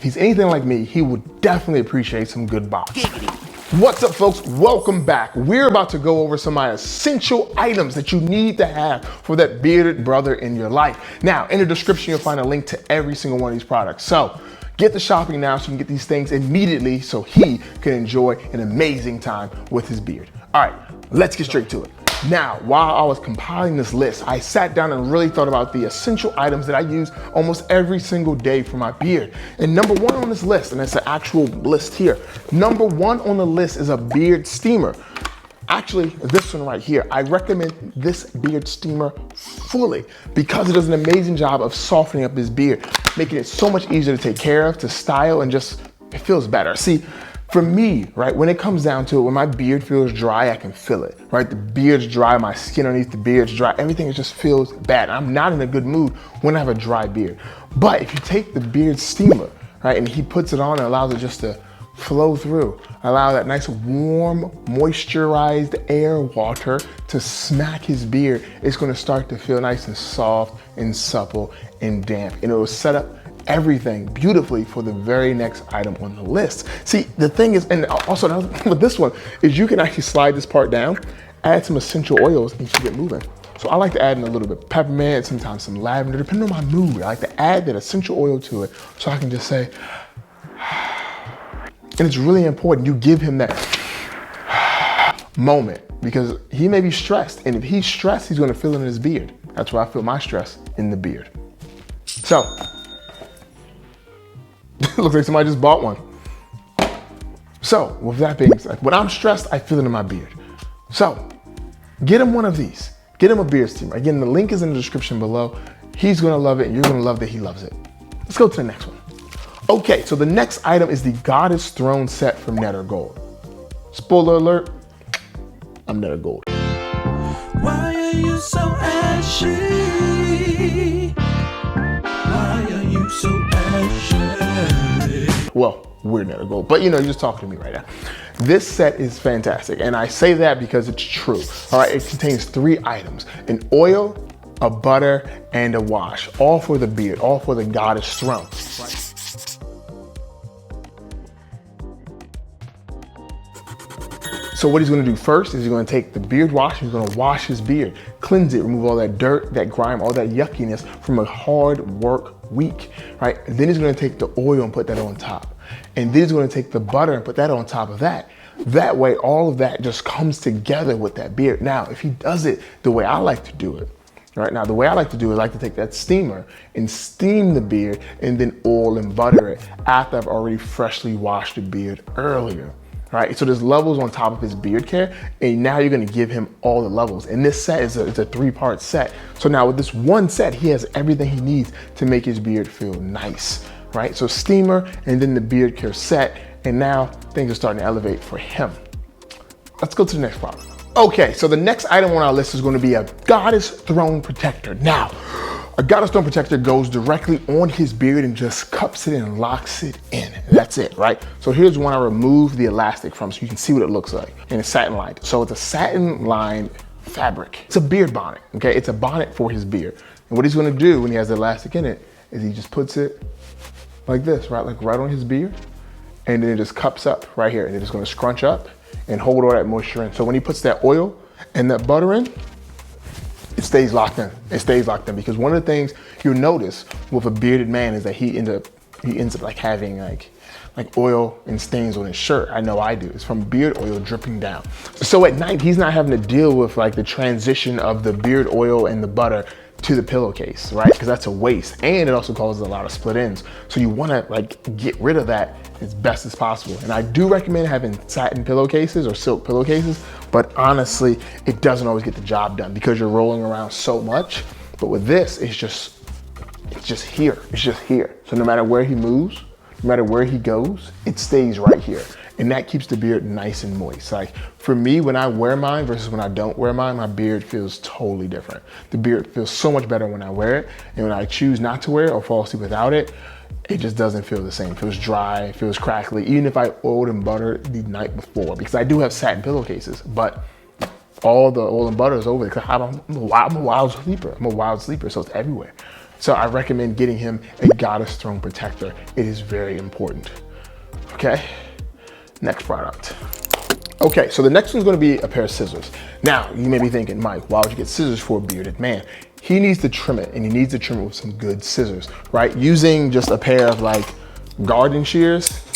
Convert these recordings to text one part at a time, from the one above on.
if he's anything like me, he would definitely appreciate some good balms. What's up, folks? Welcome back. We're about to go over some of my essential items that you need to have for that bearded brother in your life. Now, in the description, you'll find a link to every single one of these products. So get the shopping now so you can get these things immediately so he can enjoy an amazing time with his beard. All right, let's get straight to it. Now, while I was compiling this list, I sat down and really thought about the essential items that I use almost every single day for my beard. And number one on this list, and it's an actual list here, number one on the list is a beard steamer. Actually, this one right here, I recommend this beard steamer fully because it does an amazing job of softening up his beard, making it so much easier to take care of, to style, and just, it feels better. See, for me, right, when it comes down to it, when my beard feels dry, I can feel it, right? The beard's dry, my skin underneath the beard's dry, everything just feels bad. I'm not in a good mood when I have a dry beard. But if you take the beard steamer, right, and he puts it on and allows it just to flow through, allow that nice warm, moisturized air water to smack his beard, it's gonna start to feel nice and soft and supple and damp. And it will set up everything beautifully for the very next item on the list. See, the thing is, and also another thing with this one, is you can actually slide this part down, add some essential oils, and keep it moving. So I like to add in a little bit of peppermint, sometimes some lavender, depending on my mood. I like to add that essential oil to it so I can just say, and it's really important you give him that moment because he may be stressed, and if he's stressed, he's gonna feel it in his beard. That's where I feel my stress, in the beard. So, looks like somebody just bought one. So, with that being said, when I'm stressed, I feel it in my beard. So, get him one of these. Get him a beard steamer. Again, the link is in the description below. He's gonna love it, and you're gonna love that he loves it. Let's go to the next one. Okay, so the next item is the Goddess Throne set from Netter Gold. Spoiler alert, I'm Netter Gold. Why are you so ashy? Why are you so ashy? Well, we're Netter Gold, but you know, you're just talking to me right now. This set is fantastic, and I say that because it's true. All right, it contains 3 items: an oil, a butter, and a wash, all for the beard, all for the Goddess Throne. So what he's gonna do first is he's gonna take the beard wash, he's gonna wash his beard, cleanse it, remove all that dirt, that grime, all that yuckiness from a hard work week, right? And then he's gonna take the oil and put that on top. And then he's gonna take the butter and put that on top of that. That way, all of that just comes together with that beard. Now, if he does it the way I like to do it, right now, the way I like to do it, I like to take that steamer and steam the beard and then oil and butter it after I've already freshly washed the beard earlier. Right, so there's levels on top of his beard care, and now you're gonna give him all the levels. And this set is a 3-part set. So now with this one set, he has everything he needs to make his beard feel nice, right? So steamer, and then the beard care set, and now things are starting to elevate for him. Let's go to the next product. Okay, so the next item on our list is gonna be a Goddess Throne Protector. Now, a Goddess Throne Protector goes directly on his beard and just cups it and locks it in. That's it, right? So here's one I removed the elastic from so you can see what it looks like. And it's satin lined. So it's a satin lined fabric. It's a beard bonnet, okay? It's a bonnet for his beard. And what he's gonna do when he has the elastic in it is he just puts it like this, right? Like right on his beard. And then it just cups up right here. And it's gonna scrunch up and hold all that moisture in. So when he puts that oil and that butter in, it stays locked in. It stays locked in because one of the things you'll notice with a bearded man is that he ends up like having like oil and stains on his shirt. I know I do. It's from beard oil dripping down. So at night, he's not having to deal with like the transition of the beard oil and the butter to the pillowcase, right? Because that's a waste, and it also causes a lot of split ends. So you wanna like get rid of that as best as possible. And I do recommend having satin pillowcases or silk pillowcases, but honestly, it doesn't always get the job done because you're rolling around so much. But with this, it's just here, it's just here. So no matter where he moves, no matter where he goes, it stays right here. And that keeps the beard nice and moist. Like for me, when I wear mine versus when I don't wear mine, my beard feels totally different. The beard feels so much better when I wear it. And when I choose not to wear it or fall asleep without it, it just doesn't feel the same. It feels dry, it feels crackly, even if I oiled and buttered the night before, because I do have satin pillowcases, but all the oil and butter is over there. I'm a wild sleeper. I'm a wild sleeper, so it's everywhere. So I recommend getting him a Goddess Throne protector. It is very important. Okay, next product. Okay, so the next one's gonna be a pair of scissors. Now, you may be thinking, Mike, why would you get scissors for a bearded man? He needs to trim it, and he needs to trim it with some good scissors, right? Using just a pair of like garden shears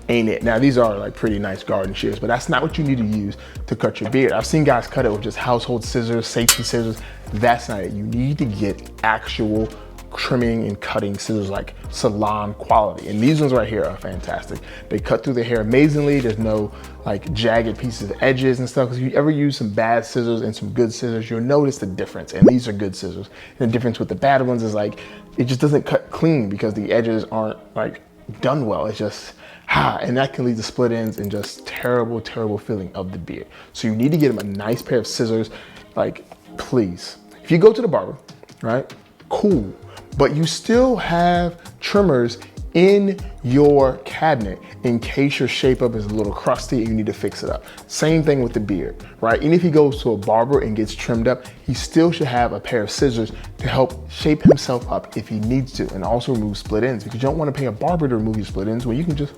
ain't it. Now, these are like pretty nice garden shears, but that's not what you need to use to cut your beard. I've seen guys cut it with just household scissors, safety scissors. That's not it. You need to get actual trimming and cutting scissors, like Salon quality. And these ones right here are fantastic. They cut through the hair amazingly. There's no like jagged pieces of edges and stuff. Because if you ever use some bad scissors and some good scissors, you'll notice the difference. And these are good scissors. And the difference with the bad ones is like, it just doesn't cut clean because the edges aren't like done well. It's just, and that can lead to split ends and just terrible, terrible feeling of the beard. So you need to get him a nice pair of scissors, like please. If you go to the barber, right, cool. But you still have trimmers in your cabinet in case your shape up is a little crusty and you need to fix it up. Same thing with the beard, right? And if he goes to a barber and gets trimmed up, he still should have a pair of scissors to help shape himself up if he needs to, and also remove split ends, because you don't want to pay a barber to remove your split ends when you can just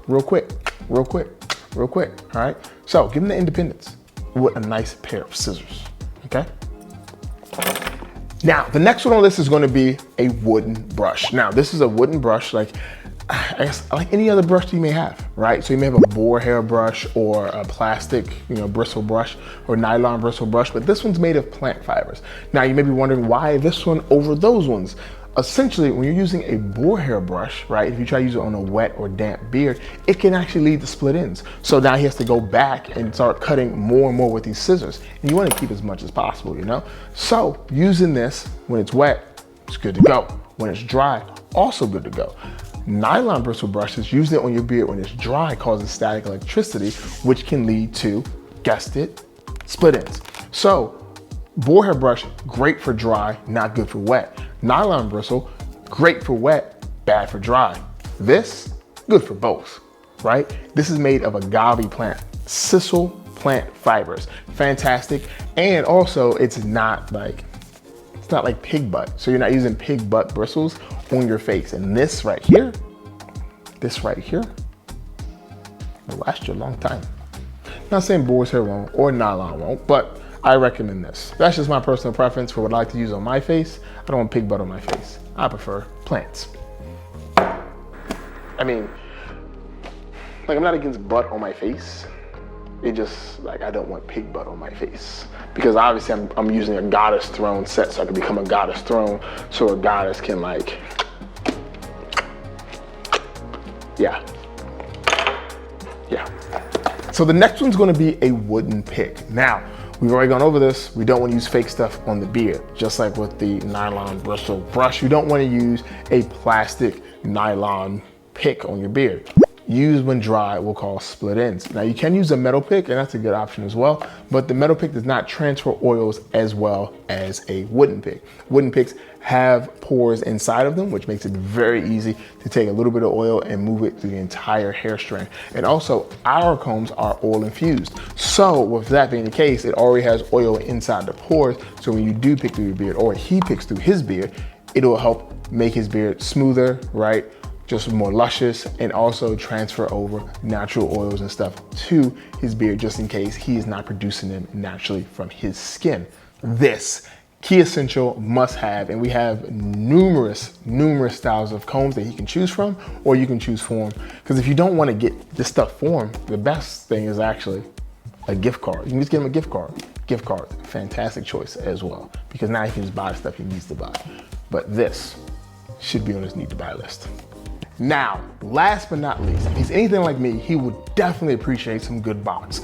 real quick, all right? So give him the independence with a nice pair of scissors, okay? Now, the next one on the list is going to be a wooden brush. Now, this is a wooden brush, like I guess like any other brush you may have, right? So you may have a boar hair brush or a plastic, bristle brush or nylon bristle brush, but this one's made of plant fibers. Now, you may be wondering why this one over those ones. Essentially, when you're using a boar hair brush, right, if you try to use it on a wet or damp beard, it can actually lead to split ends. So now he has to go back and start cutting more and more with these scissors. And you want to keep as much as possible, So using this when it's wet, it's good to go. When it's dry, also good to go. Nylon bristle brushes, using it on your beard when it's dry causes static electricity, which can lead to, guessed it, split ends. So boar hair brush, great for dry, not good for wet. Nylon bristle, great for wet, bad for dry. This, good for both, right? This is made of agave plant, sisal plant fibers. Fantastic. And also it's not like pig butt. So you're not using pig butt bristles on your face. And this right here will last you a long time. Not saying boar's hair won't or nylon won't, but I recommend this. That's just my personal preference for what I like to use on my face. I don't want pig butt on my face. I prefer plants. I mean, like I'm not against butt on my face. It just like, I don't want pig butt on my face. Because obviously I'm using a Goddess Throne set so I can become a Goddess Throne so a goddess can like, yeah. So the next one's gonna be a wooden pick. Now, we've already gone over this. We don't want to use fake stuff on the beard. Just like with the nylon bristle brush, you don't want to use a plastic nylon pick on your beard. Used when dry will cause split ends. Now you can use a metal pick, and that's a good option as well, but the metal pick does not transfer oils as well as a wooden pick. Wooden picks have pores inside of them, which makes it very easy to take a little bit of oil and move it through the entire hair strand. And also, our combs are oil infused. So with that being the case, it already has oil inside the pores, so when you do pick through your beard, or he picks through his beard, it'll help make his beard smoother, right? Just more luscious, and also transfer over natural oils and stuff to his beard, just in case he is not producing them naturally from his skin. This key essential must have, and we have numerous styles of combs that he can choose from, or you can choose for him. Because if you don't want to get this stuff for him, the best thing is actually a gift card. You can just get him a gift card. Gift card, fantastic choice as well, because now he can just buy the stuff he needs to buy. But this should be on his need to buy list. Now, last but not least, if he's anything like me, he would definitely appreciate some good box.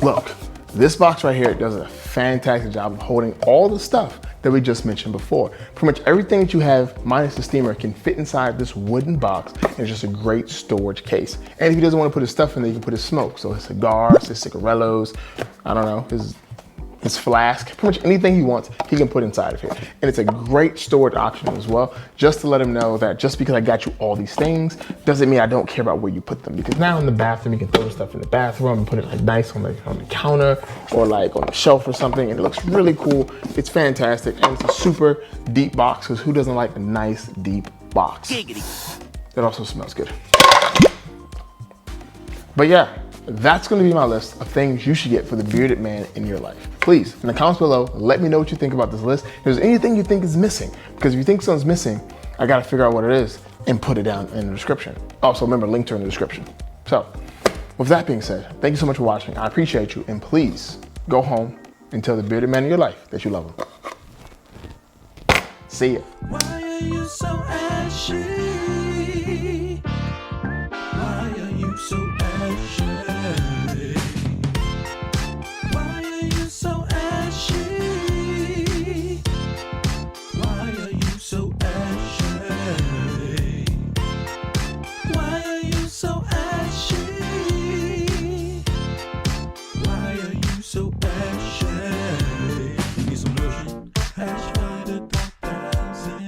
Look, this box right here does a fantastic job of holding all the stuff that we just mentioned before. Pretty much everything that you have, minus the steamer, can fit inside this wooden box, and it's just a great storage case. And if he doesn't want to put his stuff in there, he can put his smoke. So his cigars, his cigarellos, I don't know, his his flask, pretty much anything he wants, he can put inside of here. And it's a great storage option as well, just to let him know that just because I got you all these things doesn't mean I don't care about where you put them. Because now in the bathroom, you can throw stuff in the bathroom and put it like nice on the counter or like on the shelf or something, and it looks really cool. It's fantastic, and it's a super deep box, because who doesn't like a nice deep box? Giggity. It also smells good. But yeah, that's gonna be my list of things you should get for the bearded man in your life. Please, in the comments below, let me know what you think about this list. If there's anything you think is missing, because if you think something's missing, I gotta figure out what it is and put it down in the description. Also, remember, link to it in the description. So, with that being said, thank you so much for watching. I appreciate you, and please go home and tell the bearded man in your life that you love him. See ya. Why are you so ashy? Why are you so ashy? Why are you so ashy? Why are you so ashy? Why are you so ashy? Why are you so ashy? You need some lotion. Ash fighter 3000.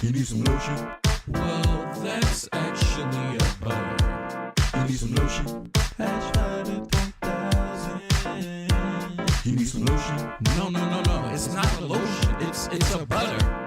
You need some lotion. Well, that's actually a butter. You need some lotion. Ash fighter 3000. You need some lotion. No, it's not a lotion. It's a butter.